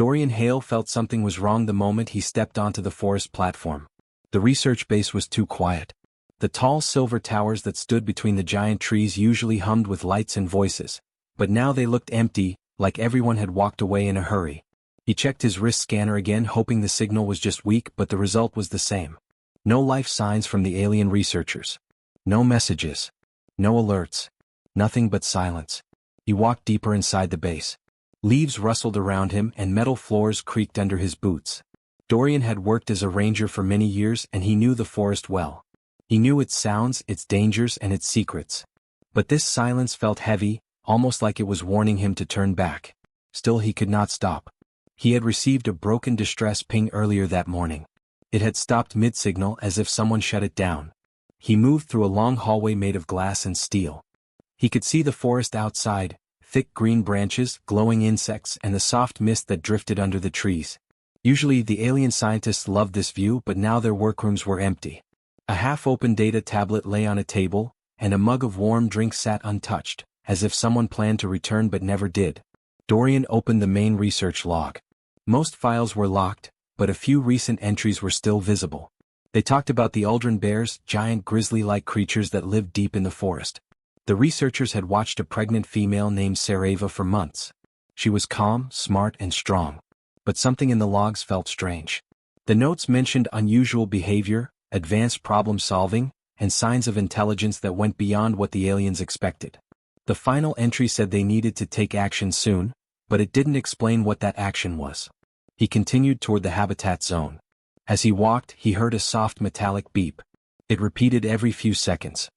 Dorian Hale felt something was wrong the moment he stepped onto the forest platform. The research base was too quiet. The tall silver towers that stood between the giant trees usually hummed with lights and voices, but now they looked empty, like everyone had walked away in a hurry. He checked his wrist scanner again, hoping the signal was just weak, but the result was the same. No life signs from the alien researchers. No messages. No alerts. Nothing but silence. He walked deeper inside the base. Leaves rustled around him and metal floors creaked under his boots. Dorian had worked as a ranger for many years and he knew the forest well. He knew its sounds, its dangers, and its secrets. But this silence felt heavy, almost like it was warning him to turn back. Still he could not stop. He had received a broken distress ping earlier that morning. It had stopped mid-signal as if someone shut it down. He moved through a long hallway made of glass and steel. He could see the forest outside, thick green branches, glowing insects, and the soft mist that drifted under the trees. Usually the alien scientists loved this view, but now their workrooms were empty. A half-open data tablet lay on a table, and a mug of warm drink sat untouched, as if someone planned to return but never did. Dorian opened the main research log. Most files were locked, but a few recent entries were still visible. They talked about the Aldrin bears, giant grizzly-like creatures that lived deep in the forest. The researchers had watched a pregnant female named Sareva for months. She was calm, smart, and strong. But something in the logs felt strange. The notes mentioned unusual behavior, advanced problem-solving, and signs of intelligence that went beyond what the aliens expected. The final entry said they needed to take action soon, but it didn't explain what that action was. He continued toward the habitat zone. As he walked, he heard a soft metallic beep. It repeated every few seconds.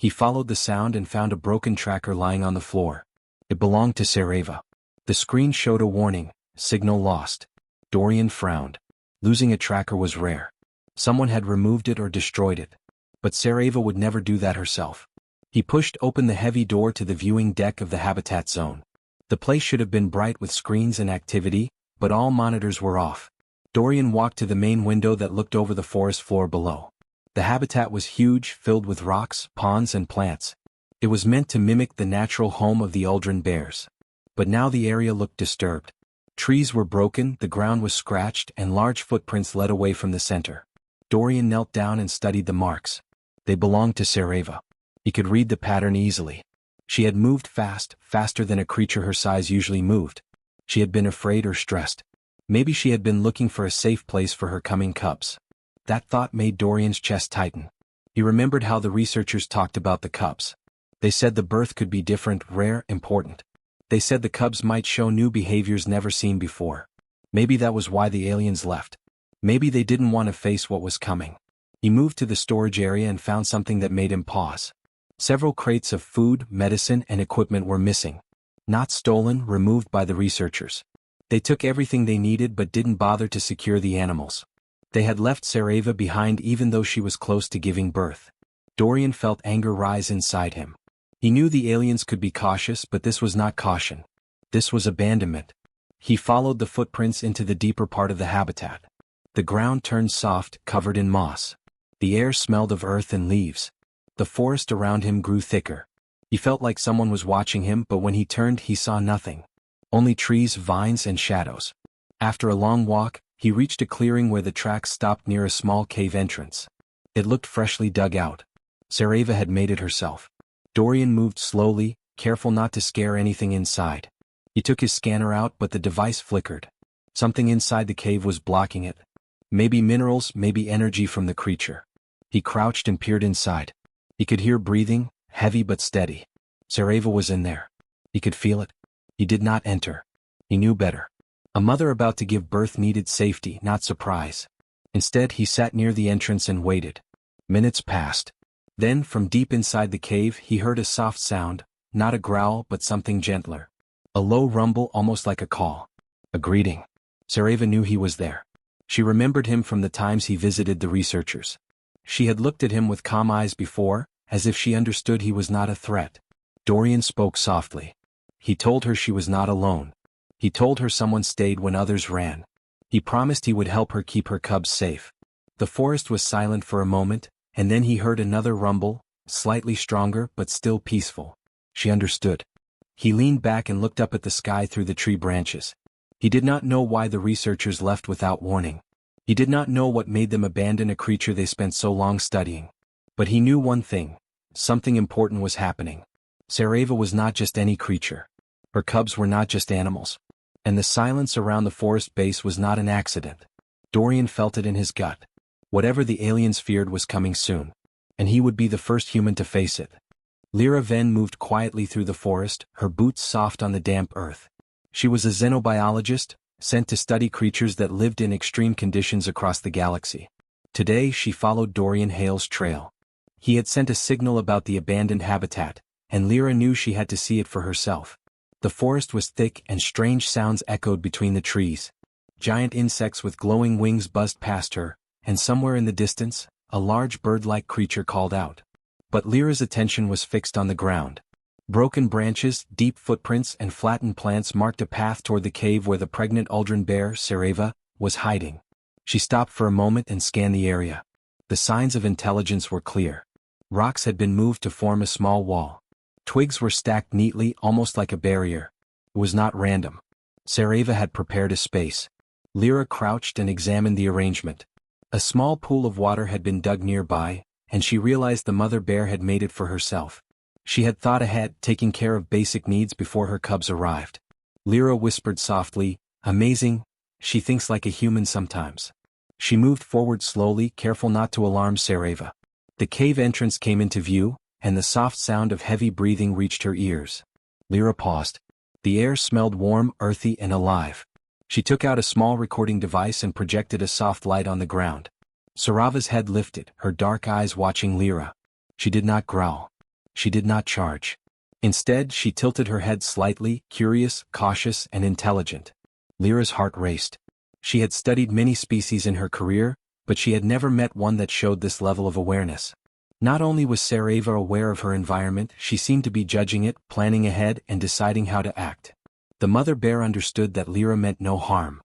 He followed the sound and found a broken tracker lying on the floor. It belonged to Sareva. The screen showed a warning, signal lost. Dorian frowned. Losing a tracker was rare. Someone had removed it or destroyed it. But Sareva would never do that herself. He pushed open the heavy door to the viewing deck of the habitat zone. The place should have been bright with screens and activity, but all monitors were off. Dorian walked to the main window that looked over the forest floor below. The habitat was huge, filled with rocks, ponds, and plants. It was meant to mimic the natural home of the Aldrin bears. But now the area looked disturbed. Trees were broken, the ground was scratched, and large footprints led away from the center. Dorian knelt down and studied the marks. They belonged to Sareva. He could read the pattern easily. She had moved fast, faster than a creature her size usually moved. She had been afraid or stressed. Maybe she had been looking for a safe place for her coming cubs. That thought made Dorian's chest tighten. He remembered how the researchers talked about the cubs. They said the birth could be different, rare, important. They said the cubs might show new behaviors never seen before. Maybe that was why the aliens left. Maybe they didn't want to face what was coming. He moved to the storage area and found something that made him pause. Several crates of food, medicine, and equipment were missing. Not stolen, removed by the researchers. They took everything they needed but didn't bother to secure the animals. They had left Sareva behind even though she was close to giving birth. Dorian felt anger rise inside him. He knew the aliens could be cautious, but this was not caution. This was abandonment. He followed the footprints into the deeper part of the habitat. The ground turned soft, covered in moss. The air smelled of earth and leaves. The forest around him grew thicker. He felt like someone was watching him, but when he turned he saw nothing. Only trees, vines, and shadows. After a long walk, he reached a clearing where the tracks stopped near a small cave entrance. It looked freshly dug out. Sareva had made it herself. Dorian moved slowly, careful not to scare anything inside. He took his scanner out, but the device flickered. Something inside the cave was blocking it. Maybe minerals, maybe energy from the creature. He crouched and peered inside. He could hear breathing, heavy but steady. Sareva was in there. He could feel it. He did not enter. He knew better. A mother about to give birth needed safety, not surprise. Instead, he sat near the entrance and waited. Minutes passed. Then, from deep inside the cave, he heard a soft sound, not a growl but something gentler. A low rumble, almost like a call. A greeting. Sareva knew he was there. She remembered him from the times he visited the researchers. She had looked at him with calm eyes before, as if she understood he was not a threat. Dorian spoke softly. He told her she was not alone. He told her someone stayed when others ran. He promised he would help her keep her cubs safe. The forest was silent for a moment, and then he heard another rumble, slightly stronger but still peaceful. She understood. He leaned back and looked up at the sky through the tree branches. He did not know why the researchers left without warning. He did not know what made them abandon a creature they spent so long studying. But he knew one thing. Something important was happening. Sareva was not just any creature. Her cubs were not just animals. And the silence around the forest base was not an accident. Dorian felt it in his gut. Whatever the aliens feared was coming soon. And he would be the first human to face it. Lyra Ven moved quietly through the forest, her boots soft on the damp earth. She was a xenobiologist, sent to study creatures that lived in extreme conditions across the galaxy. Today she followed Dorian Hale's trail. He had sent a signal about the abandoned habitat, and Lyra knew she had to see it for herself. The forest was thick and strange sounds echoed between the trees. Giant insects with glowing wings buzzed past her, and somewhere in the distance, a large bird-like creature called out. But Lyra's attention was fixed on the ground. Broken branches, deep footprints and flattened plants marked a path toward the cave where the pregnant Uldren bear, Sareva, was hiding. She stopped for a moment and scanned the area. The signs of intelligence were clear. Rocks had been moved to form a small wall. Twigs were stacked neatly, almost like a barrier. It was not random. Sareva had prepared a space. Lyra crouched and examined the arrangement. A small pool of water had been dug nearby, and she realized the mother bear had made it for herself. She had thought ahead, taking care of basic needs before her cubs arrived. Lyra whispered softly, "Amazing, she thinks like a human sometimes." She moved forward slowly, careful not to alarm Sareva. The cave entrance came into view, and the soft sound of heavy breathing reached her ears. Lyra paused. The air smelled warm, earthy, and alive. She took out a small recording device and projected a soft light on the ground. Sarava's head lifted, her dark eyes watching Lyra. She did not growl. She did not charge. Instead, she tilted her head slightly, curious, cautious, and intelligent. Lyra's heart raced. She had studied many species in her career, but she had never met one that showed this level of awareness. Not only was Sareva aware of her environment, she seemed to be judging it, planning ahead, and deciding how to act. The mother bear understood that Lyra meant no harm.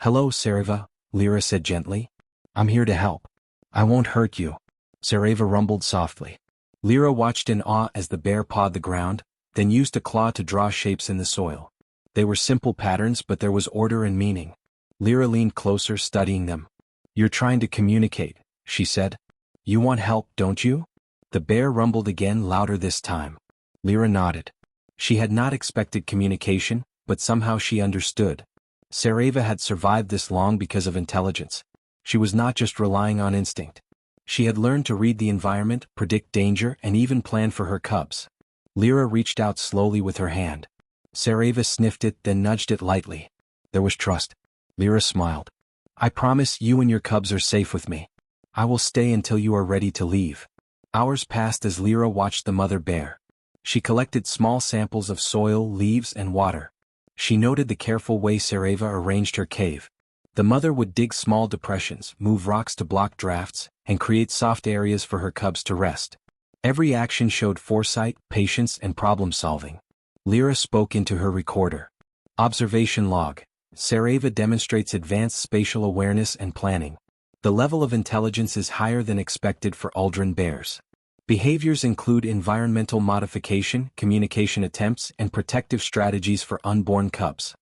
"Hello, Sareva," Lyra said gently. "I'm here to help. I won't hurt you." Sareva rumbled softly. Lyra watched in awe as the bear pawed the ground, then used a claw to draw shapes in the soil. They were simple patterns, but there was order and meaning. Lyra leaned closer, studying them. "You're trying to communicate," she said. "You want help, don't you?" The bear rumbled again, louder this time. Lyra nodded. She had not expected communication, but somehow she understood. Sareva had survived this long because of intelligence. She was not just relying on instinct. She had learned to read the environment, predict danger, and even plan for her cubs. Lyra reached out slowly with her hand. Sareva sniffed it, then nudged it lightly. There was trust. Lyra smiled. "I promise you and your cubs are safe with me. I will stay until you are ready to leave." Hours passed as Lyra watched the mother bear. She collected small samples of soil, leaves, and water. She noted the careful way Sareva arranged her cave. The mother would dig small depressions, move rocks to block drafts, and create soft areas for her cubs to rest. Every action showed foresight, patience, and problem-solving. Lyra spoke into her recorder. Observation log. Sareva demonstrates advanced spatial awareness and planning. The level of intelligence is higher than expected for Uldren bears. Behaviors include environmental modification, communication attempts, and protective strategies for unborn cubs.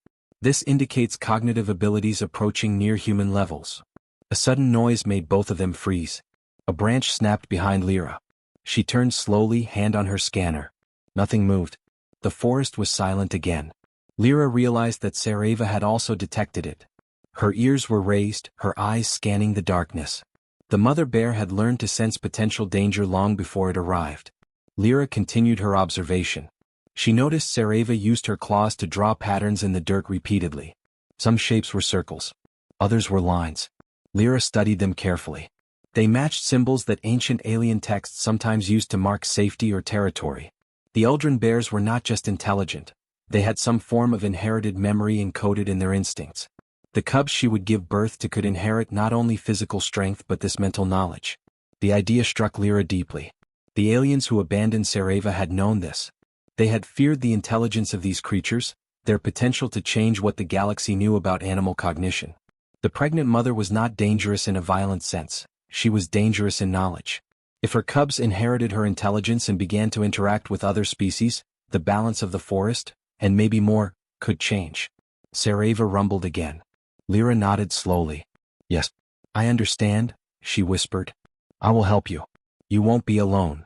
This indicates cognitive abilities approaching near-human levels. A sudden noise made both of them freeze. A branch snapped behind Lyra. She turned slowly, hand on her scanner. Nothing moved. The forest was silent again. Lyra realized that Sareva had also detected it. Her ears were raised, her eyes scanning the darkness. The mother bear had learned to sense potential danger long before it arrived. Lyra continued her observation. She noticed Sareva used her claws to draw patterns in the dirt repeatedly. Some shapes were circles. Others were lines. Lyra studied them carefully. They matched symbols that ancient alien texts sometimes used to mark safety or territory. The Uldren bears were not just intelligent. They had some form of inherited memory encoded in their instincts. The cubs she would give birth to could inherit not only physical strength but this mental knowledge. The idea struck Lyra deeply. The aliens who abandoned Sareva had known this. They had feared the intelligence of these creatures, their potential to change what the galaxy knew about animal cognition. The pregnant mother was not dangerous in a violent sense. She was dangerous in knowledge. If her cubs inherited her intelligence and began to interact with other species, the balance of the forest, and maybe more, could change. Sareva rumbled again. Lyra nodded slowly. Yes. I understand, she whispered. I will help you. You won't be alone.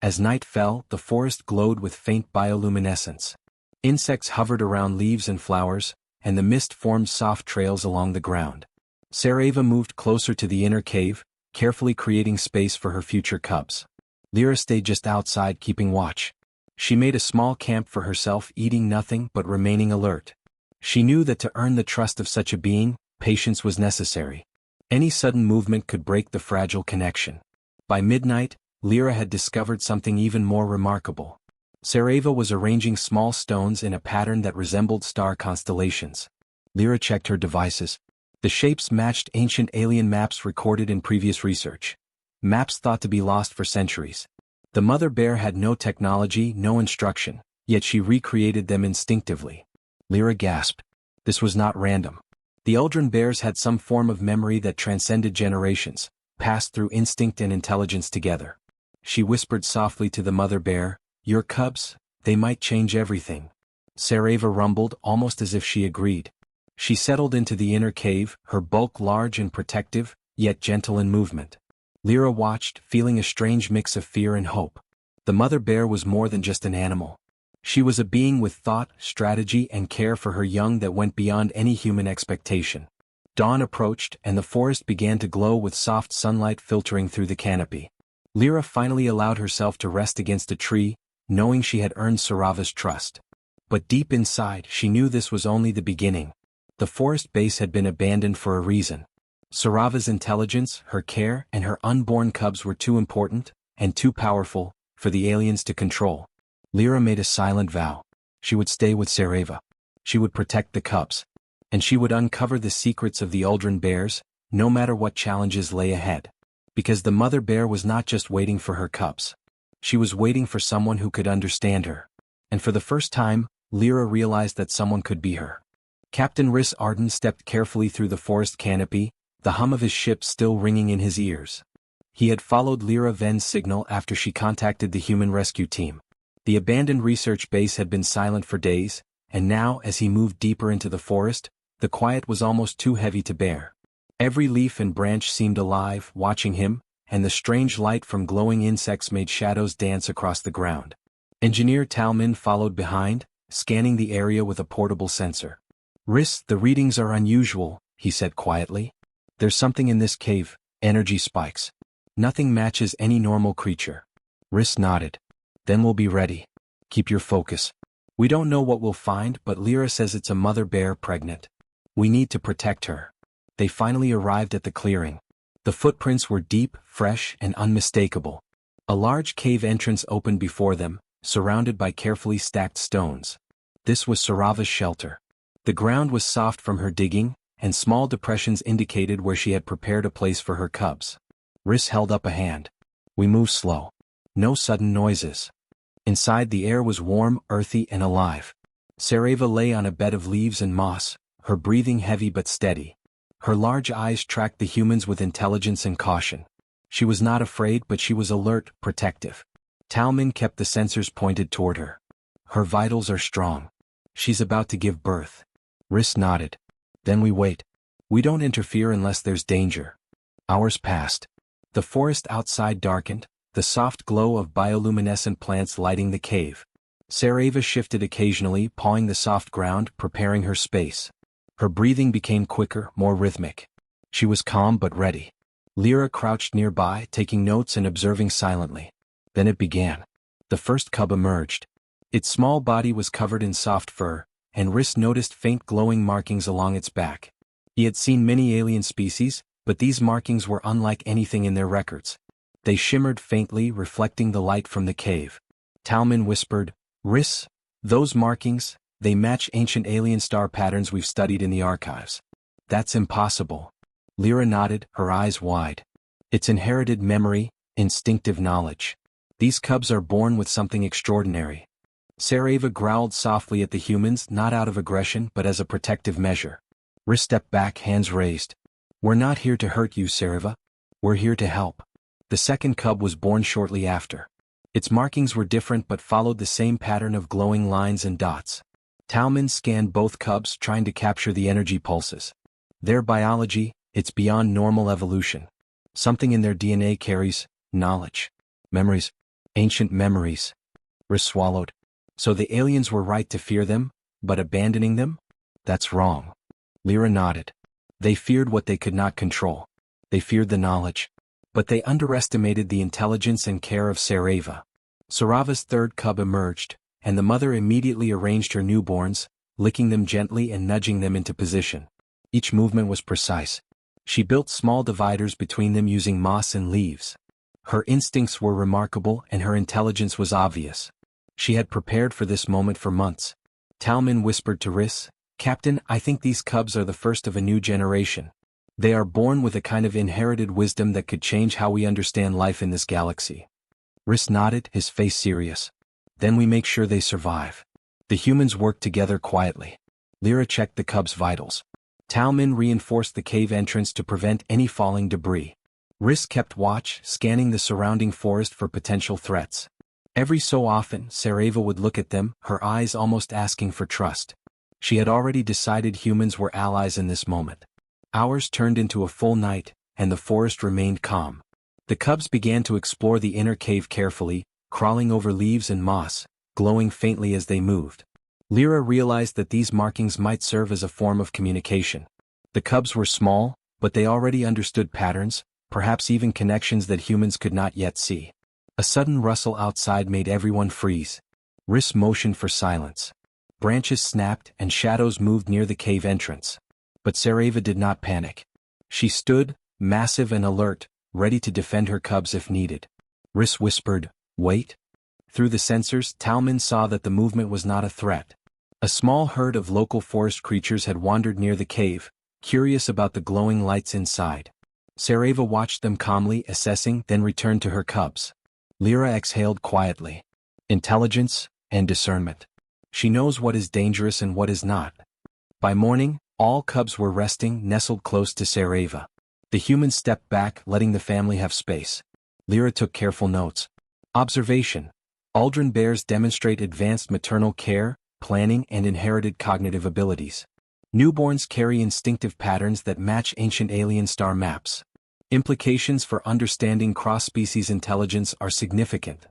As night fell, the forest glowed with faint bioluminescence. Insects hovered around leaves and flowers, and the mist formed soft trails along the ground. Sareva moved closer to the inner cave, carefully creating space for her future cubs. Lyra stayed just outside keeping watch. She made a small camp for herself, eating nothing but remaining alert. She knew that to earn the trust of such a being, patience was necessary. Any sudden movement could break the fragile connection. By midnight, Lyra had discovered something even more remarkable. Sareva was arranging small stones in a pattern that resembled star constellations. Lyra checked her devices. The shapes matched ancient alien maps recorded in previous research. Maps thought to be lost for centuries. The mother bear had no technology, no instruction, yet she recreated them instinctively. Lyra gasped. This was not random. The Eldrin bears had some form of memory that transcended generations, passed through instinct and intelligence together. She whispered softly to the mother bear, "Your cubs, they might change everything." Sareva rumbled almost as if she agreed. She settled into the inner cave, her bulk large and protective, yet gentle in movement. Lyra watched, feeling a strange mix of fear and hope. The mother bear was more than just an animal. She was a being with thought, strategy, and care for her young that went beyond any human expectation. Dawn approached, and the forest began to glow with soft sunlight filtering through the canopy. Lyra finally allowed herself to rest against a tree, knowing she had earned Sarava's trust. But deep inside, she knew this was only the beginning. The forest base had been abandoned for a reason. Sarava's intelligence, her care, and her unborn cubs were too important, and too powerful, for the aliens to control. Lyra made a silent vow. She would stay with Sareva. She would protect the cubs. And she would uncover the secrets of the Eldrin bears, no matter what challenges lay ahead. Because the mother bear was not just waiting for her cubs. She was waiting for someone who could understand her. And for the first time, Lyra realized that someone could be her. Captain Rhys Arden stepped carefully through the forest canopy, the hum of his ship still ringing in his ears. He had followed Lyra Ven's signal after she contacted the human rescue team. The abandoned research base had been silent for days, and now, as he moved deeper into the forest, the quiet was almost too heavy to bear. Every leaf and branch seemed alive, watching him, and the strange light from glowing insects made shadows dance across the ground. Engineer Talman followed behind, scanning the area with a portable sensor. "Rhys, the readings are unusual," he said quietly. "There's something in this cave, energy spikes. Nothing matches any normal creature." Rhys nodded. "Then we'll be ready. Keep your focus. We don't know what we'll find, but Lyra says it's a mother bear pregnant. We need to protect her." They finally arrived at the clearing. The footprints were deep, fresh, and unmistakable. A large cave entrance opened before them, surrounded by carefully stacked stones. This was Sarava's shelter. The ground was soft from her digging, and small depressions indicated where she had prepared a place for her cubs. Rhys held up a hand. "We move slow. No sudden noises." Inside, the air was warm, earthy, and alive. Sareva lay on a bed of leaves and moss, her breathing heavy but steady. Her large eyes tracked the humans with intelligence and caution. She was not afraid, but she was alert, protective. Talman kept the sensors pointed toward her. "Her vitals are strong. She's about to give birth." Rhys nodded. "Then we wait. We don't interfere unless there's danger." Hours passed. The forest outside darkened, the soft glow of bioluminescent plants lighting the cave. Sareva shifted occasionally, pawing the soft ground, preparing her space. Her breathing became quicker, more rhythmic. She was calm but ready. Lyra crouched nearby, taking notes and observing silently. Then it began. The first cub emerged. Its small body was covered in soft fur, and Rhys noticed faint glowing markings along its back. He had seen many alien species, but these markings were unlike anything in their records. They shimmered faintly, reflecting the light from the cave. Talman whispered, "Rhys, those markings, they match ancient alien star patterns we've studied in the archives." "That's impossible." Lyra nodded, her eyes wide. "It's inherited memory, instinctive knowledge. These cubs are born with something extraordinary." Sareva growled softly at the humans, not out of aggression but as a protective measure. Rhys stepped back, hands raised. "We're not here to hurt you, Sareva. We're here to help." The second cub was born shortly after. Its markings were different but followed the same pattern of glowing lines and dots. Talman scanned both cubs, trying to capture the energy pulses. Their biology, it's beyond normal evolution. Something in their DNA carries knowledge. Memories. Ancient memories. Riss swallowed. So the aliens were right to fear them, but abandoning them? That's wrong. Lyra nodded. They feared what they could not control. They feared the knowledge. But they underestimated the intelligence and care of Sareva. Sarava's third cub emerged, and the mother immediately arranged her newborns, licking them gently and nudging them into position. Each movement was precise. She built small dividers between them using moss and leaves. Her instincts were remarkable and her intelligence was obvious. She had prepared for this moment for months. Talman whispered to Riss, "Captain, I think these cubs are the first of a new generation. They are born with a kind of inherited wisdom that could change how we understand life in this galaxy." Riss nodded, his face serious. "Then we make sure they survive." The humans worked together quietly. Lyra checked the cubs' vitals. Talman reinforced the cave entrance to prevent any falling debris. Riss kept watch, scanning the surrounding forest for potential threats. Every so often, Sareva would look at them, her eyes almost asking for trust. She had already decided humans were allies in this moment. Hours turned into a full night, and the forest remained calm. The cubs began to explore the inner cave carefully, crawling over leaves and moss, glowing faintly as they moved. Lyra realized that these markings might serve as a form of communication. The cubs were small, but they already understood patterns, perhaps even connections that humans could not yet see. A sudden rustle outside made everyone freeze. Riss motioned for silence. Branches snapped and shadows moved near the cave entrance. But Sareva did not panic. She stood, massive and alert, ready to defend her cubs if needed. Riss whispered, "Wait." Through the sensors, Talman saw that the movement was not a threat. A small herd of local forest creatures had wandered near the cave, curious about the glowing lights inside. Sareva watched them calmly, assessing, then returned to her cubs. Lyra exhaled quietly. Intelligence and discernment. She knows what is dangerous and what is not. By morning, all cubs were resting, nestled close to Sareva. The humans stepped back, letting the family have space. Lyra took careful notes. Observation. Aldrin bears demonstrate advanced maternal care, planning and inherited cognitive abilities. Newborns carry instinctive patterns that match ancient alien star maps. Implications for understanding cross-species intelligence are significant.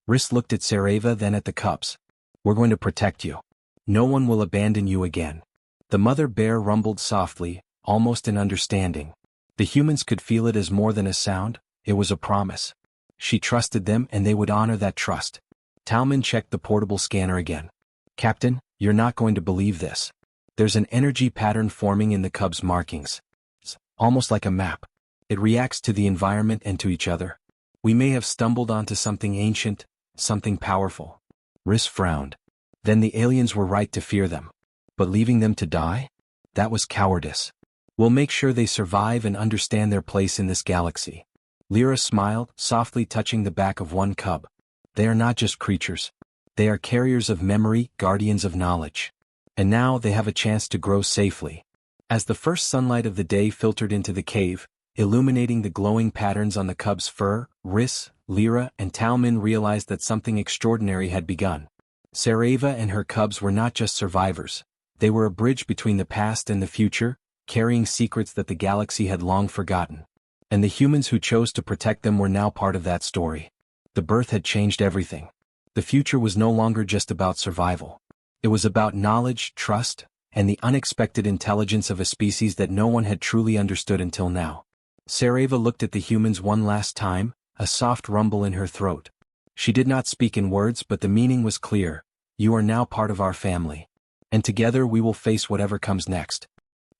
Riss looked at Sareva, then at the cubs. "We're going to protect you. No one will abandon you again." The mother bear rumbled softly, almost in understanding. The humans could feel it as more than a sound, it was a promise. She trusted them and they would honor that trust. Talman checked the portable scanner again. "Captain, you're not going to believe this. There's an energy pattern forming in the cub's markings. It's almost like a map. It reacts to the environment and to each other. We may have stumbled onto something ancient, something powerful." Riss frowned. Then the aliens were right to fear them. But leaving them to die? That was cowardice. "We'll make sure they survive and understand their place in this galaxy." Lyra smiled, softly touching the back of one cub. "They are not just creatures. They are carriers of memory, guardians of knowledge. And now they have a chance to grow safely." As the first sunlight of the day filtered into the cave, illuminating the glowing patterns on the cub's fur, Riss, Lyra, and Talman realized that something extraordinary had begun. Sareva and her cubs were not just survivors. They were a bridge between the past and the future, carrying secrets that the galaxy had long forgotten. And the humans who chose to protect them were now part of that story. The birth had changed everything. The future was no longer just about survival. It was about knowledge, trust, and the unexpected intelligence of a species that no one had truly understood until now. Sareva looked at the humans one last time, a soft rumble in her throat. She did not speak in words, but the meaning was clear. "You are now part of our family. And together we will face whatever comes next."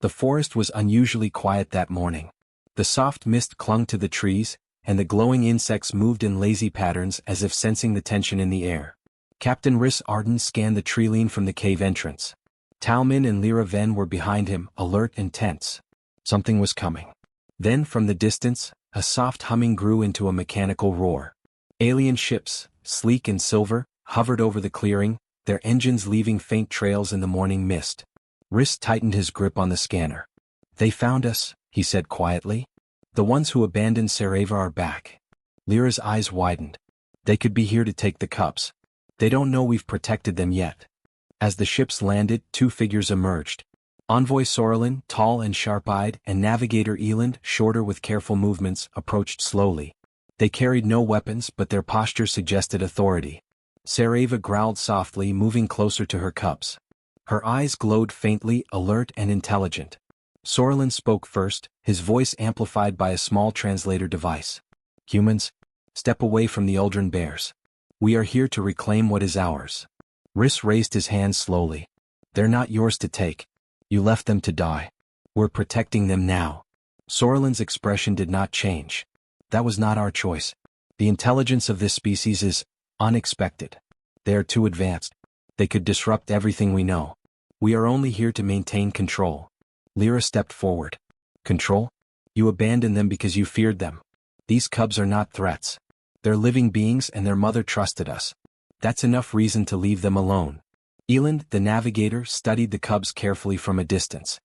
The forest was unusually quiet that morning. The soft mist clung to the trees, and the glowing insects moved in lazy patterns as if sensing the tension in the air. Captain Riss Arden scanned the tree line from the cave entrance. Talman and Lyra Ven were behind him, alert and tense. Something was coming. Then from the distance, a soft humming grew into a mechanical roar. Alien ships, sleek and silver, hovered over the clearing, their engines leaving faint trails in the morning mist. Riss tightened his grip on the scanner. "They found us," he said quietly. "The ones who abandoned Sareva are back." Lyra's eyes widened. "They could be here to take the cubs. They don't know we've protected them yet." As the ships landed, two figures emerged. Envoy Sorlin, tall and sharp-eyed, and Navigator Eland, shorter with careful movements, approached slowly. They carried no weapons, but their posture suggested authority. Sareva growled softly, moving closer to her cubs. Her eyes glowed faintly, alert and intelligent. Sorlin spoke first, his voice amplified by a small translator device. Humans, step away from the Uldren bears. We are here to reclaim what is ours. Rhys raised his hands slowly. They're not yours to take. You left them to die. We're protecting them now. Sorlin's expression did not change. That was not our choice. The intelligence of this species is unexpected. They are too advanced. They could disrupt everything we know. We are only here to maintain control. Lyra stepped forward. Control? You abandoned them because you feared them. These cubs are not threats. They're living beings and their mother trusted us. That's enough reason to leave them alone. Eland, the navigator, studied the cubs carefully from a distance.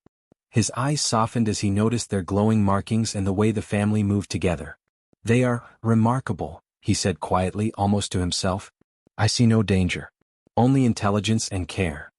His eyes softened as he noticed their glowing markings and the way the family moved together. They are remarkable, he said quietly, almost to himself. I see no danger. Only intelligence and care.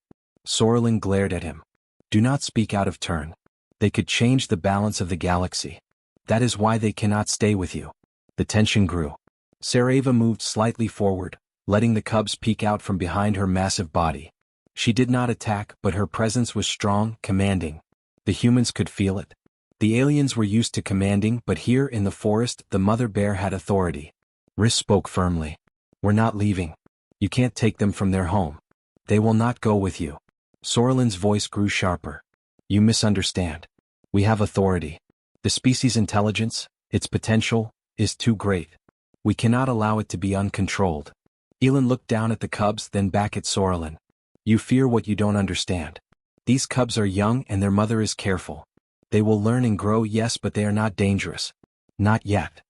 Sorlin glared at him. Do not speak out of turn. They could change the balance of the galaxy. That is why they cannot stay with you. The tension grew. Sareva moved slightly forward, letting the cubs peek out from behind her massive body. She did not attack, but her presence was strong, commanding. The humans could feel it. The aliens were used to commanding, but here in the forest, the mother bear had authority. Rhys spoke firmly. We're not leaving. You can't take them from their home. They will not go with you. Sorlin's voice grew sharper. You misunderstand. We have authority. The species' intelligence, its potential, is too great. We cannot allow it to be uncontrolled. Eland looked down at the cubs, then back at Sorlin. You fear what you don't understand. These cubs are young and their mother is careful. They will learn and grow, yes, but they are not dangerous. Not yet.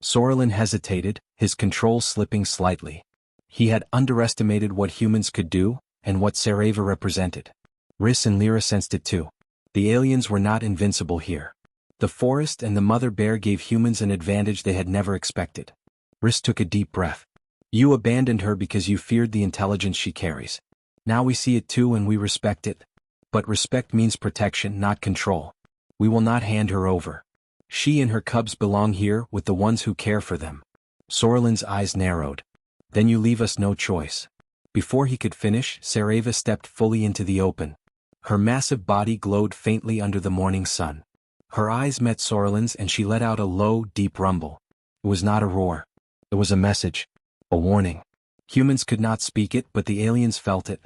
Sorlin hesitated, his control slipping slightly. He had underestimated what humans could do, and what Sareva represented. Rhys and Lyra sensed it too. The aliens were not invincible here. The forest and the mother bear gave humans an advantage they had never expected. Rhys took a deep breath. You abandoned her because you feared the intelligence she carries. Now we see it too and we respect it. But respect means protection, not control. We will not hand her over. She and her cubs belong here with the ones who care for them. Sorlin's eyes narrowed. Then you leave us no choice. Before he could finish, Sareva stepped fully into the open. Her massive body glowed faintly under the morning sun. Her eyes met Sorlin's and she let out a low, deep rumble. It was not a roar. It was a message. A warning. Humans could not speak it, but the aliens felt it.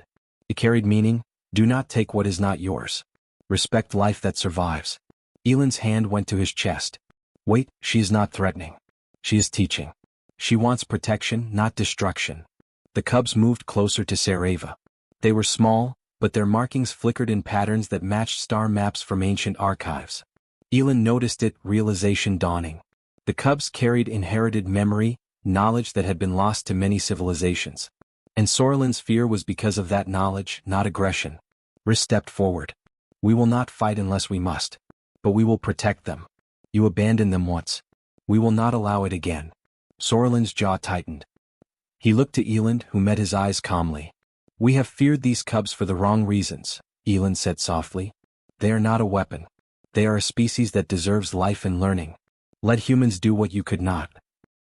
It carried meaning. Do not take what is not yours. Respect life that survives. Eland's hand went to his chest. Wait, she is not threatening. She is teaching. She wants protection, not destruction. The cubs moved closer to Sareva. They were small, but their markings flickered in patterns that matched star maps from ancient archives. Eland noticed it, realization dawning. The cubs carried inherited memory, knowledge that had been lost to many civilizations. And Sorlin's fear was because of that knowledge, not aggression. Rhys stepped forward. We will not fight unless we must. But we will protect them. You abandoned them once. We will not allow it again. Sorlin's jaw tightened. He looked to Eland, who met his eyes calmly. We have feared these cubs for the wrong reasons, Eland said softly. They are not a weapon. They are a species that deserves life and learning. Let humans do what you could not.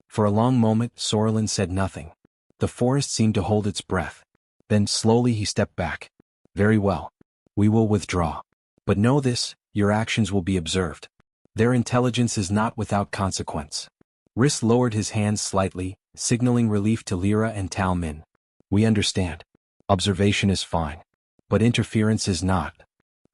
For a long moment, Sorlin said nothing. The forest seemed to hold its breath. Then slowly he stepped back. Very well. We will withdraw. But know this, your actions will be observed. Their intelligence is not without consequence. Rhys lowered his hands slightly, signaling relief to Lyra and Tal Min. We understand. Observation is fine. But interference is not.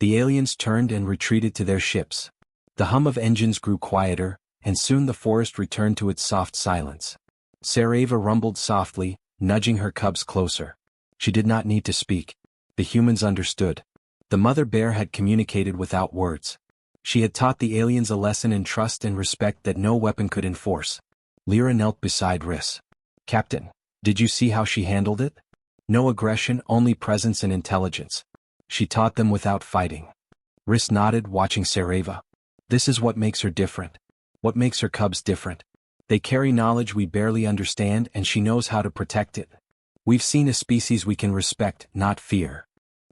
The aliens turned and retreated to their ships. The hum of engines grew quieter, and soon the forest returned to its soft silence. Sareva rumbled softly, nudging her cubs closer. She did not need to speak. The humans understood. The mother bear had communicated without words. She had taught the aliens a lesson in trust and respect that no weapon could enforce. Lyra knelt beside Rhys. Captain, did you see how she handled it? No aggression, only presence and intelligence. She taught them without fighting. Rhys nodded, watching Sareva. This is what makes her different. What makes her cubs different. They carry knowledge we barely understand and she knows how to protect it. We've seen a species we can respect, not fear.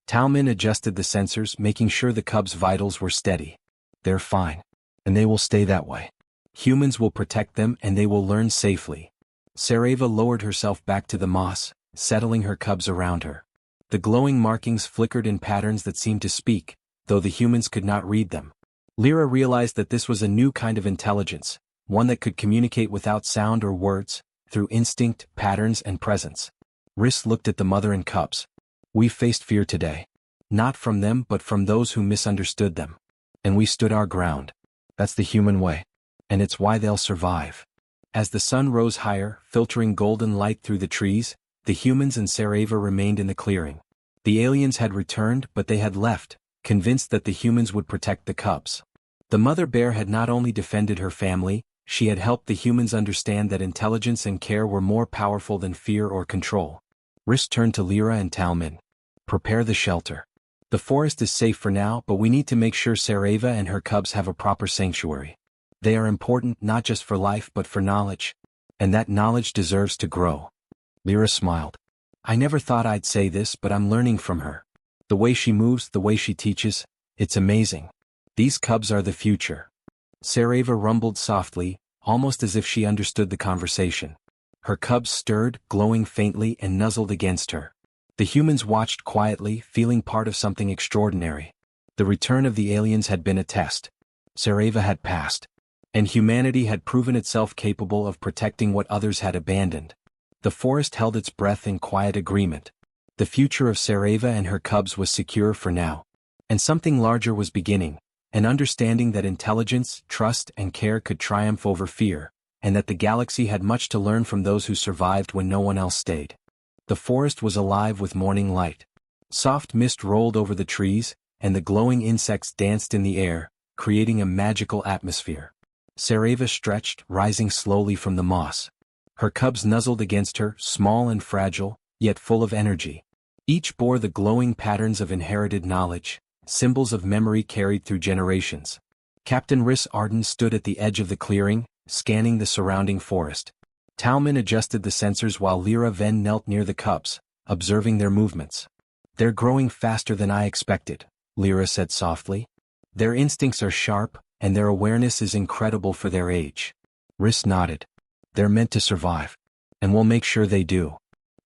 Talman adjusted the sensors, making sure the cubs' vitals were steady. They're fine. And they will stay that way. Humans will protect them and they will learn safely. Sareva lowered herself back to the moss, settling her cubs around her. The glowing markings flickered in patterns that seemed to speak, though the humans could not read them. Lyra realized that this was a new kind of intelligence, one that could communicate without sound or words, through instinct, patterns, and presence. Rhys looked at the mother and cubs. "We've faced fear today. Not from them but from those who misunderstood them. And we stood our ground. That's the human way. And it's why they'll survive." As the sun rose higher, filtering golden light through the trees, the humans and Sareva remained in the clearing. The aliens had returned but they had left, convinced that the humans would protect the cubs. The mother bear had not only defended her family, she had helped the humans understand that intelligence and care were more powerful than fear or control. Rhys turned to Lyra and Talman. "Prepare the shelter. The forest is safe for now, but we need to make sure Sareva and her cubs have a proper sanctuary. They are important not just for life but for knowledge. And that knowledge deserves to grow." Lyra smiled. "I never thought I'd say this, but I'm learning from her. The way she moves, the way she teaches, it's amazing. These cubs are the future." Sareva rumbled softly, almost as if she understood the conversation. Her cubs stirred, glowing faintly, and nuzzled against her. The humans watched quietly, feeling part of something extraordinary. The return of the aliens had been a test. Sareva had passed. And humanity had proven itself capable of protecting what others had abandoned. The forest held its breath in quiet agreement. The future of Sareva and her cubs was secure for now. And something larger was beginning, an understanding that intelligence, trust, and care could triumph over fear, and that the galaxy had much to learn from those who survived when no one else stayed. The forest was alive with morning light. Soft mist rolled over the trees, and the glowing insects danced in the air, creating a magical atmosphere. Sareva stretched, rising slowly from the moss. Her cubs nuzzled against her, small and fragile, yet full of energy. Each bore the glowing patterns of inherited knowledge, symbols of memory carried through generations. Captain Rhys Arden stood at the edge of the clearing, scanning the surrounding forest. Talman adjusted the sensors while Lyra Ven knelt near the cubs, observing their movements. "They're growing faster than I expected," Lyra said softly. "Their instincts are sharp, and their awareness is incredible for their age." Rhys nodded. "They're meant to survive. And we'll make sure they do."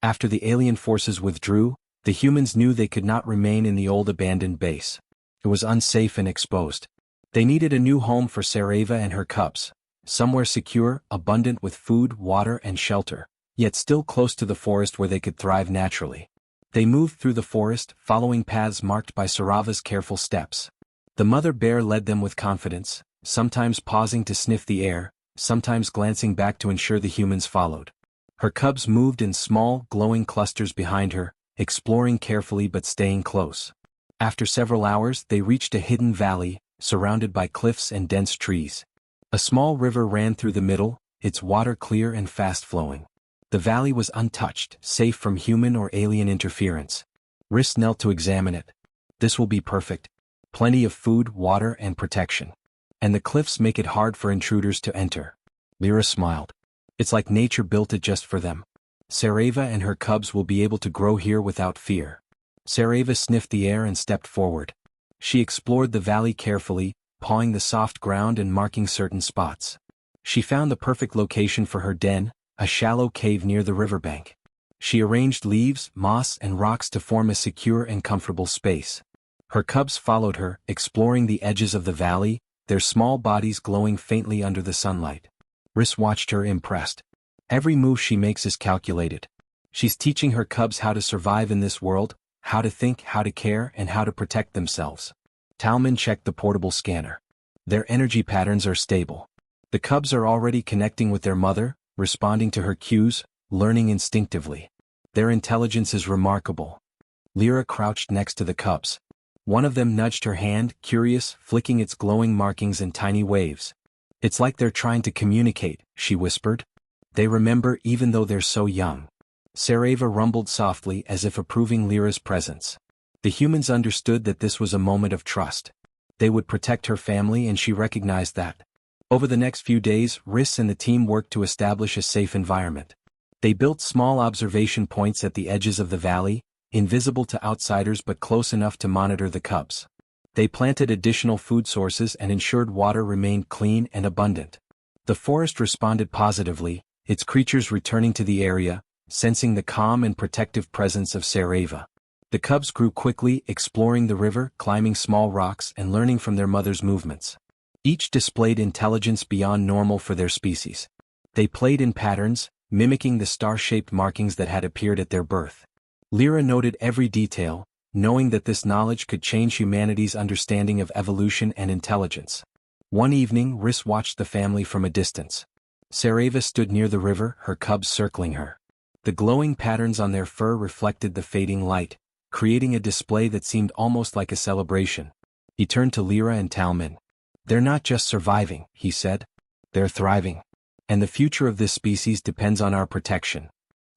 After the alien forces withdrew, the humans knew they could not remain in the old abandoned base. It was unsafe and exposed. They needed a new home for Sareva and her cubs, somewhere secure, abundant with food, water, and shelter, yet still close to the forest where they could thrive naturally. They moved through the forest, following paths marked by Sarava's careful steps. The mother bear led them with confidence, sometimes pausing to sniff the air, sometimes glancing back to ensure the humans followed. Her cubs moved in small, glowing clusters behind her, exploring carefully but staying close. After several hours, they reached a hidden valley, surrounded by cliffs and dense trees. A small river ran through the middle, its water clear and fast-flowing. The valley was untouched, safe from human or alien interference. Rhys knelt to examine it. "This will be perfect. Plenty of food, water, and protection. And the cliffs make it hard for intruders to enter." Lyra smiled. "It's like nature built it just for them. Sareva and her cubs will be able to grow here without fear." Sareva sniffed the air and stepped forward. She explored the valley carefully, pawing the soft ground and marking certain spots. She found the perfect location for her den, a shallow cave near the riverbank. She arranged leaves, moss, and rocks to form a secure and comfortable space. Her cubs followed her, exploring the edges of the valley, their small bodies glowing faintly under the sunlight. Rhys watched her impressed. Every move she makes is calculated. She's teaching her cubs how to survive in this world, how to think, how to care, and how to protect themselves. Talman checked the portable scanner. Their energy patterns are stable. The cubs are already connecting with their mother, responding to her cues, learning instinctively. Their intelligence is remarkable. Lyra crouched next to the cubs. One of them nudged her hand, curious, flicking its glowing markings in tiny waves. "It's like they're trying to communicate," she whispered. "They remember even though they're so young." Sareva rumbled softly as if approving Lyra's presence. The humans understood that this was a moment of trust. They would protect her family and she recognized that. Over the next few days, Rhys and the team worked to establish a safe environment. They built small observation points at the edges of the valley, invisible to outsiders but close enough to monitor the cubs. They planted additional food sources and ensured water remained clean and abundant. The forest responded positively, its creatures returning to the area, sensing the calm and protective presence of Sareva. The cubs grew quickly, exploring the river, climbing small rocks, and learning from their mother's movements. Each displayed intelligence beyond normal for their species. They played in patterns, mimicking the star-shaped markings that had appeared at their birth. Lyra noted every detail, knowing that this knowledge could change humanity's understanding of evolution and intelligence. One evening, Rhys watched the family from a distance. Sareva stood near the river, her cubs circling her. The glowing patterns on their fur reflected the fading light, creating a display that seemed almost like a celebration. He turned to Lyra and Talmin. "They're not just surviving," he said. "They're thriving. And the future of this species depends on our protection."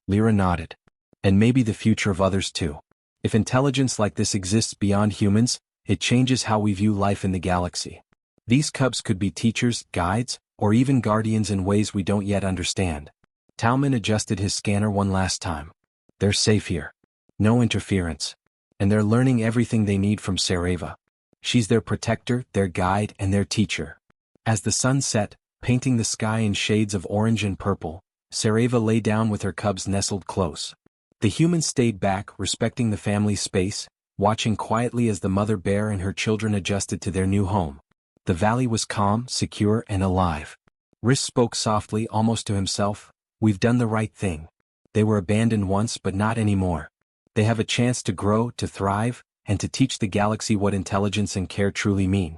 Lyra nodded. "And maybe the future of others too. If intelligence like this exists beyond humans, it changes how we view life in the galaxy. These cubs could be teachers, guides, or even guardians in ways we don't yet understand." Talmin adjusted his scanner one last time. "They're safe here. No interference. And they're learning everything they need from Sareva. She's their protector, their guide, and their teacher." As the sun set, painting the sky in shades of orange and purple, Sareva lay down with her cubs nestled close. The humans stayed back, respecting the family's space, watching quietly as the mother bear and her children adjusted to their new home. The valley was calm, secure, and alive. Rhys spoke softly, almost to himself. "We've done the right thing. They were abandoned once but not anymore. They have a chance to grow, to thrive, and to teach the galaxy what intelligence and care truly mean."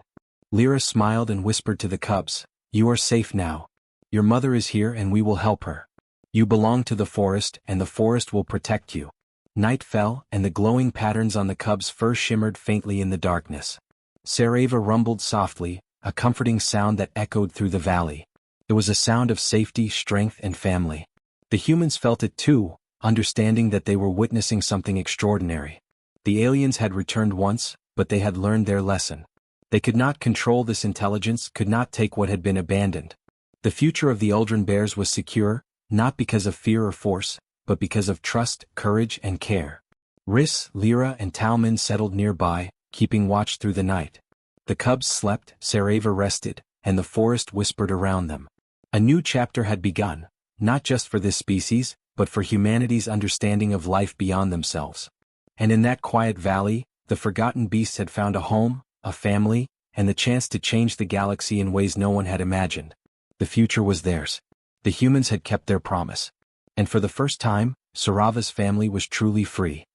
Lyra smiled and whispered to the cubs, "You are safe now. Your mother is here and we will help her. You belong to the forest and the forest will protect you." Night fell and the glowing patterns on the cubs' fur shimmered faintly in the darkness. Sareva rumbled softly, a comforting sound that echoed through the valley. It was a sound of safety, strength, and family. The humans felt it too, understanding that they were witnessing something extraordinary. The aliens had returned once, but they had learned their lesson. They could not control this intelligence, could not take what had been abandoned. The future of the Uldren Bears was secure, not because of fear or force, but because of trust, courage, and care. Rhys, Lyra, and Talmin settled nearby, keeping watch through the night. The cubs slept, Sareva rested, and the forest whispered around them. A new chapter had begun, not just for this species, but for humanity's understanding of life beyond themselves. And in that quiet valley, the forgotten beasts had found a home, a family, and the chance to change the galaxy in ways no one had imagined. The future was theirs. The humans had kept their promise. And for the first time, Sarava's family was truly free.